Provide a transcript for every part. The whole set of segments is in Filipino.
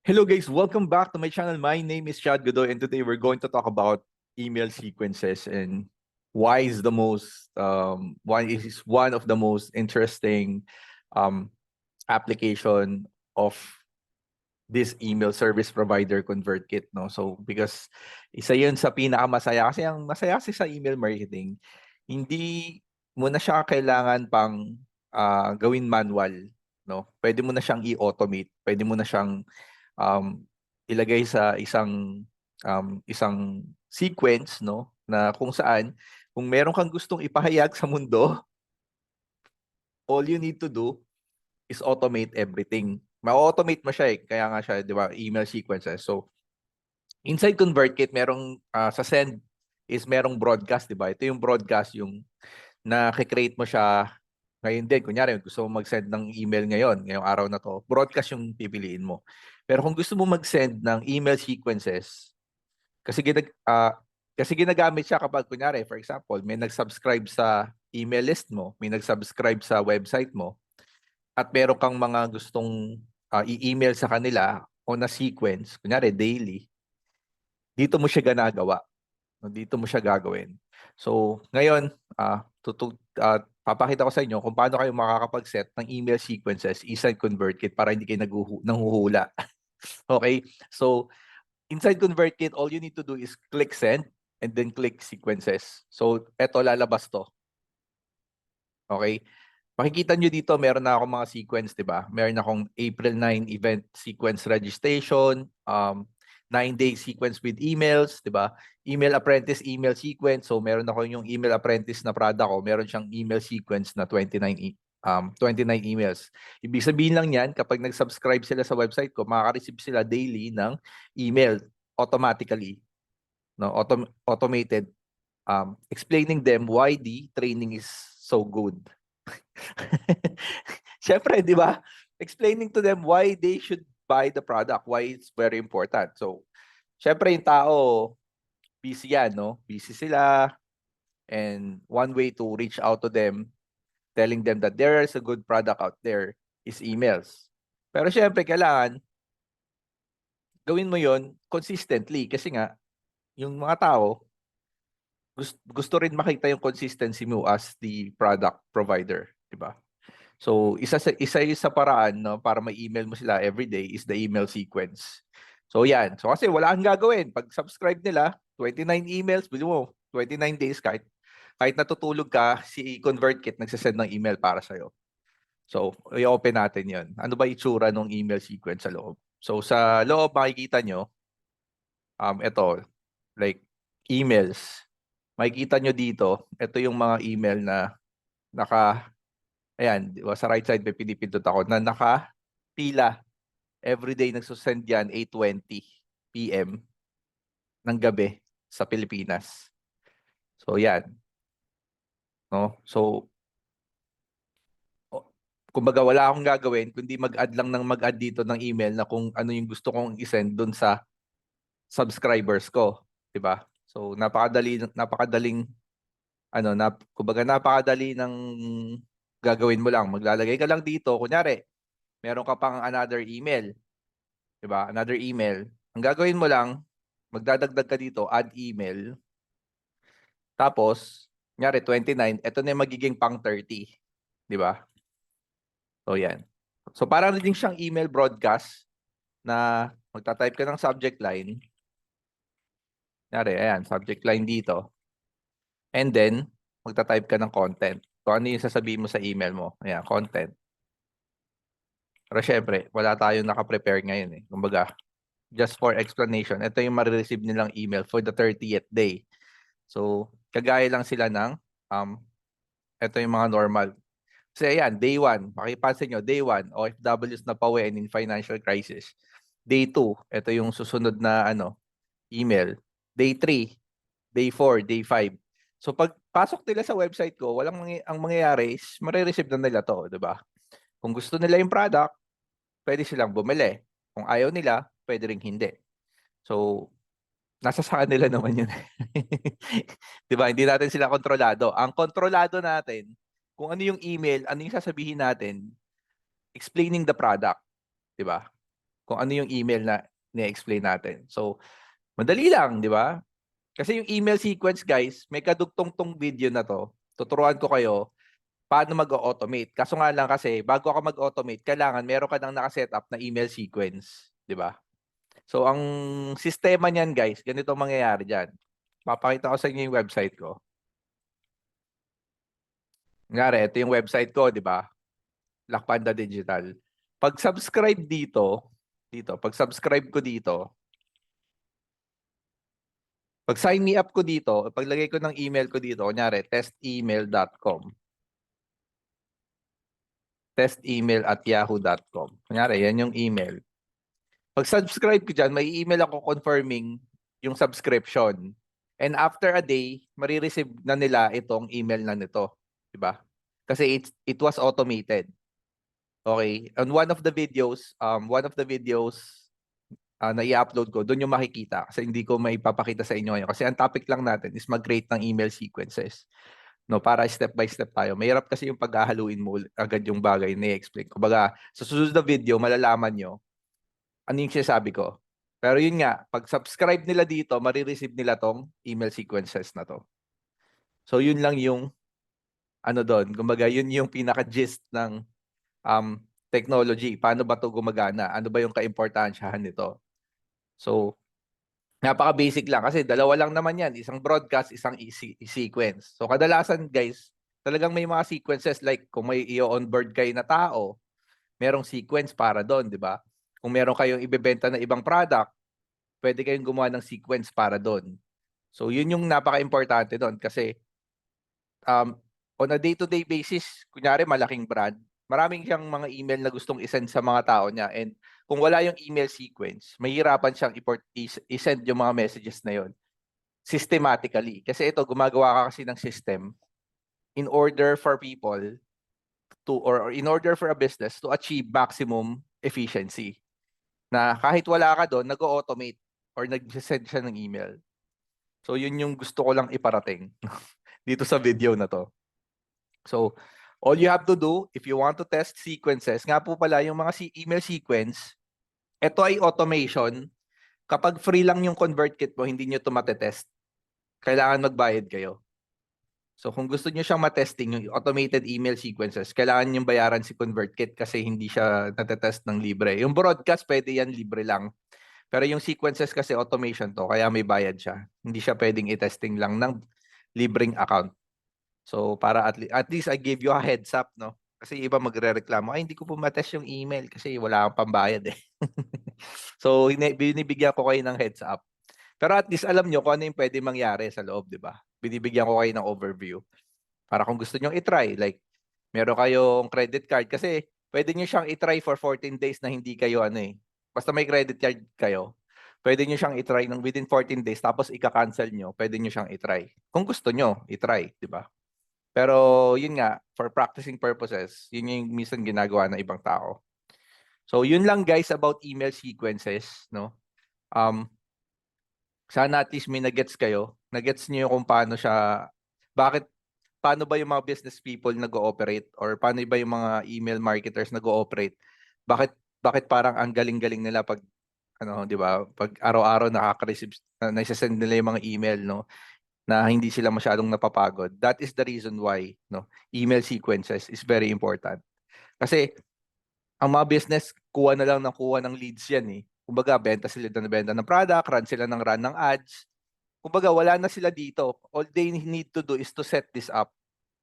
Hello guys, welcome back to my channel. My name is Chad Godoy and today we're going to talk about email sequences and why is one of the most interesting um, application of this email service provider ConvertKit, no? So because isa 'yun sa pinakamasaya kasi ang masaya kasi sa email marketing, hindi mo na siya kailangan pang gawin manual, no? Pwede mo na siyang i-automate, pwede mo na siyang um, ilagay sa isang sequence, no, na kung saan kung meron kang gustong ipahayag sa mundo, all you need to do is automate everything. Ma-automate mo siya eh. Kaya nga siya, 'di ba, email sequences. So, inside ConvertKit merong sa send is merong broadcast, 'di ba? Ito yung broadcast yung na-create mo siya ngayon din. Kunyari, gusto mo mag-send ng email ngayon, ngayong araw na to, broadcast yung pipiliin mo. Pero kung gusto mo mag-send ng email sequences, kasi ginagamit siya kapag kunyari, for example, may nag-subscribe sa email list mo, may nag-subscribe sa website mo, at meron kang mga gustong i-email sa kanila on a sequence, kunyari daily, dito mo siya ginagawa. No? Dito mo siya gagawin. So, ngayon, papakita ko sa inyo kung paano kayo makakapag-set ng email sequences inside ConvertKit para hindi kayo nanghuhula. Okay? So, inside ConvertKit, all you need to do is click send and then click sequences. So, eto lalabas to. Okay? Makikita nyo dito, meron na akong mga sequence, di ba? Meron akong April 9 event sequence registration, 9-day sequence with emails, di ba? Email apprentice email sequence. So, meron ako yung email apprentice na product ko. Meron siyang email sequence na 29 emails. Ibig sabihin lang yan, kapag nag-subscribe sila sa website ko, makaka-receive sila daily ng email automatically, no? Automated, explaining them why the training is so good. Siyempre, di ba? Explaining to them why they should buy the product, why it's very important. So, siyempre yung tao, busy yan, no? Busy sila. And one way to reach out to them, telling them that there is a good product out there is emails. Pero siyempre, kailangan gawin mo yon consistently kasi nga, yung mga tao, gusto rin makita yung consistency mo as the product provider, di ba? So, isa yung sa paraan, no, para ma-email mo sila every day is the email sequence. So, yan. So, kasi wala kang gagawin. Pag subscribe nila, 29 emails, bili mo, 29 days kahit natutulog ka, si ConvertKit nagsasend ng email para sa'yo. So, i-open natin yon. Ano ba itsura ng email sequence sa loob? So, sa loob, makikita nyo, ito, like, emails. Makikita nyo dito, ito yung mga email na ayan, di ba, sa right side may pinipindot ako na nakapila. Everyday nagsusend yan 8:20 PM ng gabi sa Pilipinas. So yan, no? So kumbaga wala akong gagawin kundi mag-add lang ng mag-add dito ng email na kung ano yung gusto kong i-send dun sa subscribers ko, 'di ba? So napakadaling kumbaga napakadali ng gagawin mo lang. Maglalagay ka lang dito, kunyari, meron ka pang another email, 'di ba? Another email. Ang gagawin mo lang, magdadagdag ka dito, add email. Tapos, kunyari 29, ito na yung magiging pang 30, 'di ba? So yan. So parang din siyang email broadcast na magta-type ka ng subject line. Kunyari, ayan, subject line dito. And then, magta-type ka ng content. So ano yung sasabihin mo sa email mo? Ayan, content. Pero syempre, wala tayong naka-prepare ngayon eh. Kumbaga, just for explanation, ito yung marireceive nilang email for the 30th day. So, kagaya lang sila ng, ito yung mga normal. Kasi ayan, day 1, makipansin nyo, day 1, OFWs na pauwi and in financial crisis. Day 2, ito yung susunod na email. Day 3, day 4, day 5. So, pag pasok nila sa website ko, ang mangyayari is marireceive na nila to, di ba? Kung gusto nila yung product, pwede silang bumili. Kung ayaw nila, pwede ring hindi. So, nasa sa kanila naman yun. Di ba? Hindi natin sila kontrolado. Ang kontrolado natin, kung ano yung email, ano yung sasabihin natin, explaining the product. Di ba? kung ano yung email na ni-explain natin. So, madali lang, di ba? Kasi yung email sequence, guys, may kadugtong tong video na to. Tuturuan ko kayo paano mag-automate. Kaso nga lang kasi, bago ka mag-automate, kailangan meron ka nang nakasetup na email sequence. Di ba? So, ang sistema niyan, guys, ganito ang mangyayari dyan. Papakita ko sa inyo yung website ko. Ngari, ito yung website ko, di ba? Lakpanda Digital. Pag subscribe pag subscribe ko dito, pag sign me up ko dito, paglagay ko ng email ko dito, kunyari, testemail.com. testemail@yahoo.com. Kunyari, yan yung email. Pag subscribe ko dyan, may email ako confirming yung subscription. And after a day, marireceive na nila itong email na nito. Diba? Kasi it was automated. Okay? On one of the videos na i-upload ko, doon yung makikita. Kasi hindi ko may papakita sa inyo ngayon. Kasi ang topic lang natin is mag-create ng email sequences. No, para step by step tayo. Mahirap kasi yung paghahaluin mo agad yung bagay na i-explain. Kumbaga, sa susunod na video, malalaman nyo ano yung sinasabi ko. Pero yun nga, pag subscribe nila dito, marireceive nila tong email sequences na to. So yun lang yung ano doon. Kumbaga, yun yung pinaka-gist ng technology. Paano ba to gumagana? Ano ba yung kaimportansyahan nito? So, napaka-basic lang kasi dalawa lang naman yan. Isang broadcast, isang sequence. So, kadalasan guys, talagang may mga sequences like kung may i-onboard kayo na tao, merong sequence para doon, di ba? Kung meron kayong ibebenta na ibang product, pwede kayong gumawa ng sequence para doon. So, yun yung napaka-importante doon kasi on a day-to-day basis, kunyari malaking brand, maraming siyang mga email na gustong isend sa mga tao niya. And kung wala yung email sequence, mahirapan siyang isend yung mga messages na yon systematically. Kasi ito, gumagawa ka kasi ng system in order for people to, or in order for a business to achieve maximum efficiency. Na kahit wala ka doon, nag-automate or nag-send siya ng email. So, yun yung gusto ko lang iparating dito sa video na to. So, all you have to do, if you want to test sequences, nga po pala, yung mga email sequence, ito ay automation. Kapag free lang yung ConvertKit mo, hindi nyo ito matetest. Kailangan magbayad kayo. So, kung gusto nyo siyang matesting, yung automated email sequences, kailangan nyo bayaran si ConvertKit kasi hindi siya natetest ng libre. Yung broadcast, pwede yan libre lang. Pero yung sequences kasi automation to, kaya may bayad siya. Hindi siya pwedeng i-testing lang ng libreng account. So, para at least I gave you a heads up, no? Kasi iba magrereklamo, ay hindi ko po matest yung email kasi wala akong pambayad eh. So, binibigyan ko kayo ng heads up. Pero at least alam nyo kung ano yung pwede mangyari sa loob, di ba? Binibigyan ko kayo ng overview. Para kung gusto nyo i-try, like, meron kayong credit card kasi pwede nyo siyang i-try for 14 days na hindi kayo ano eh. Basta may credit card kayo, pwede nyo siyang i-try ng within 14 days tapos ika-cancel nyo, pwede nyo siyang i-try. Kung gusto nyo, i-try, di ba? Pero yun nga, for practicing purposes, yun yung minsan ginagawa ng ibang tao. So yun lang guys about email sequences, no? Sana at least may nagets kayo. Nagets niyo kung paano siya, paano ba yung mga business people nag-ooperate or paano ba yung mga email marketers nag-ooperate? Bakit parang ang galing-galing nila pag ano, 'di ba? Pag araw-araw nakaka-receive na-send nila yung mga email, no? Na hindi sila masyadong napapagod. That is the reason why, no, email sequences is very important. Kasi ang mga business kuha na lang ng kuha ng leads yan eh. Kumbaga, benta sila ng benta ng product, run sila ng run ng ads. Kumbaga, wala na sila dito. All they need to do is to set this up.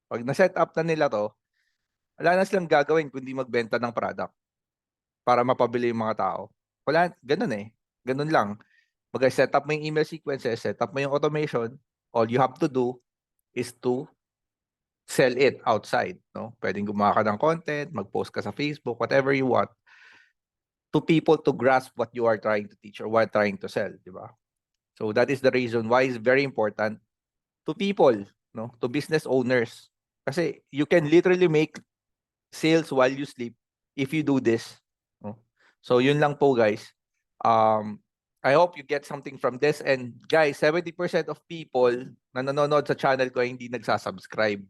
Pag na-set up na nila to, wala na silang gagawin kundi magbenta ng product para mapabili yung mga tao. Wala, ganun eh. Ganun lang. Mag-set up mo yung email sequences, set up mo yung automation, all you have to do is to sell it outside, no? Pwedeng gumawa ka ng content, mag-post ka sa Facebook, whatever you want, to people to grasp what you are trying to teach or what trying to sell, di ba? So that is the reason why it's very important to people, no? To business owners. Kasi you can literally make sales while you sleep if you do this, no? So yun lang po, guys. I hope you get something from this. And guys, 70% of people na nanonood sa channel ko ay hindi nagsasubscribe.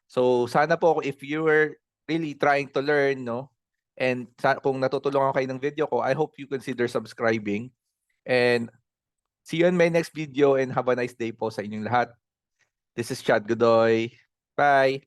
So sana po if you were really trying to learn, no, And kung natutulungan kayo ng video ko, I hope you consider subscribing. And see you in my next video and have a nice day po sa inyong lahat. This is Chad Godoy. Bye!